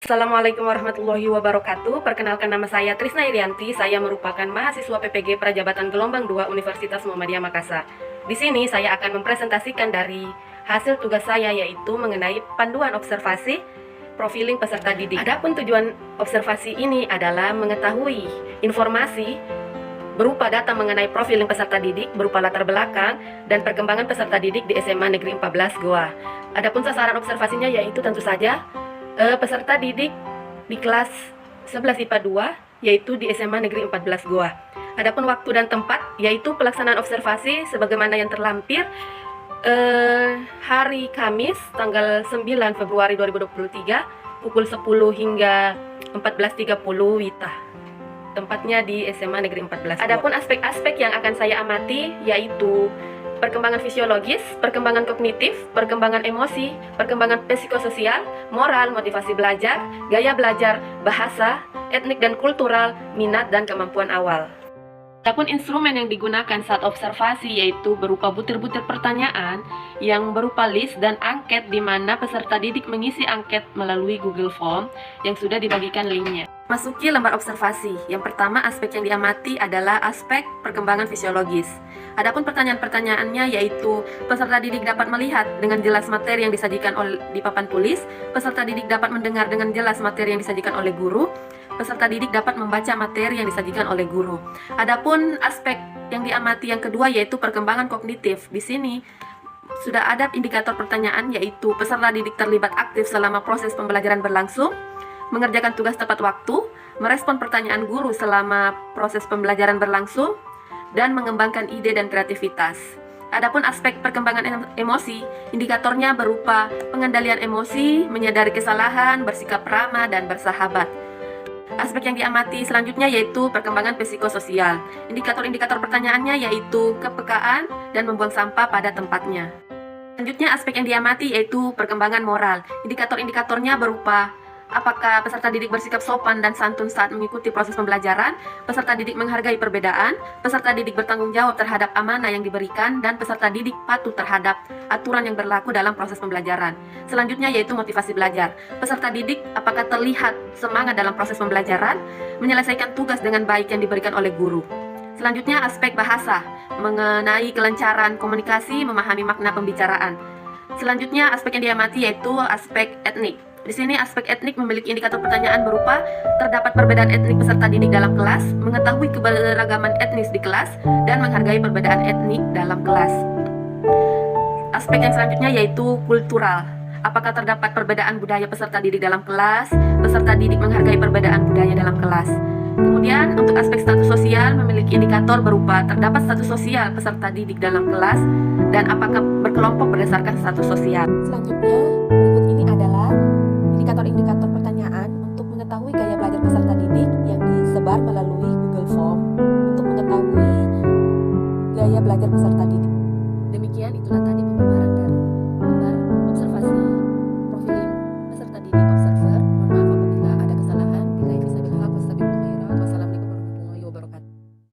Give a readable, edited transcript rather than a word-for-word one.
Assalamualaikum warahmatullahi wabarakatuh. Perkenalkan, nama saya Trisna Irianti. Saya merupakan mahasiswa PPG Prajabatan Gelombang 2 Universitas Muhammadiyah Makassar. Di sini saya akan mempresentasikan dari hasil tugas saya, yaitu mengenai panduan observasi profiling peserta didik. Adapun tujuan observasi ini adalah mengetahui informasi berupa data mengenai profiling peserta didik, berupa latar belakang dan perkembangan peserta didik di SMA Negeri 14 Goa. Adapun sasaran observasinya yaitu tentu saja peserta didik di kelas 11 IPA 2, yaitu di SMA Negeri 14 Goa. Adapun waktu dan tempat yaitu pelaksanaan observasi sebagaimana yang terlampir hari Kamis tanggal 9 Februari 2023 pukul 10 hingga 14.30 WITA. Tempatnya di SMA Negeri 14 Goa. Adapun aspek-aspek yang akan saya amati yaitu perkembangan fisiologis, perkembangan kognitif, perkembangan emosi, perkembangan psikososial, moral, motivasi belajar, gaya belajar, bahasa, etnik dan kultural, minat dan kemampuan awal. Adapun instrumen yang digunakan saat observasi yaitu berupa butir-butir pertanyaan yang berupa list dan angket, di mana peserta didik mengisi angket melalui Google Form yang sudah dibagikan linknya. Masuki lembar observasi. Yang pertama, aspek yang diamati adalah aspek perkembangan fisiologis. Adapun pertanyaan-pertanyaannya yaitu peserta didik dapat melihat dengan jelas materi yang disajikan di papan tulis, peserta didik dapat mendengar dengan jelas materi yang disajikan oleh guru, peserta didik dapat membaca materi yang disajikan oleh guru. Adapun aspek yang diamati yang kedua yaitu perkembangan kognitif. Di sini sudah ada indikator pertanyaan yaitu peserta didik terlibat aktif selama proses pembelajaran berlangsung, mengerjakan tugas tepat waktu, merespon pertanyaan guru selama proses pembelajaran berlangsung, dan mengembangkan ide dan kreativitas. Adapun aspek perkembangan emosi, indikatornya berupa pengendalian emosi, menyadari kesalahan, bersikap ramah, dan bersahabat. Aspek yang diamati selanjutnya yaitu perkembangan psikososial. Indikator-indikator pertanyaannya yaitu kepekaan dan membuang sampah pada tempatnya. Selanjutnya aspek yang diamati yaitu perkembangan moral. Indikator-indikatornya berupa apakah peserta didik bersikap sopan dan santun saat mengikuti proses pembelajaran, peserta didik menghargai perbedaan, peserta didik bertanggung jawab terhadap amanah yang diberikan, dan peserta didik patuh terhadap aturan yang berlaku dalam proses pembelajaran. Selanjutnya yaitu motivasi belajar. Peserta didik apakah terlihat semangat dalam proses pembelajaran, menyelesaikan tugas dengan baik yang diberikan oleh guru. Selanjutnya aspek bahasa, mengenai kelancaran komunikasi, memahami makna pembicaraan. Selanjutnya aspek yang diamati yaitu aspek etnik. Di sini aspek etnik memiliki indikator pertanyaan berupa terdapat perbedaan etnik peserta didik dalam kelas, mengetahui keberagaman etnis di kelas, dan menghargai perbedaan etnik dalam kelas. Aspek yang selanjutnya yaitu kultural. Apakah terdapat perbedaan budaya peserta didik dalam kelas, peserta didik menghargai perbedaan budaya dalam kelas. Kemudian untuk aspek status sosial memiliki indikator berupa terdapat status sosial peserta didik dalam kelas, dan apakah berkelompok berdasarkan status sosial. Selanjutnya, berikut ini adalah indikator-indikator pertanyaan untuk mengetahui gaya belajar peserta didik yang disebar melalui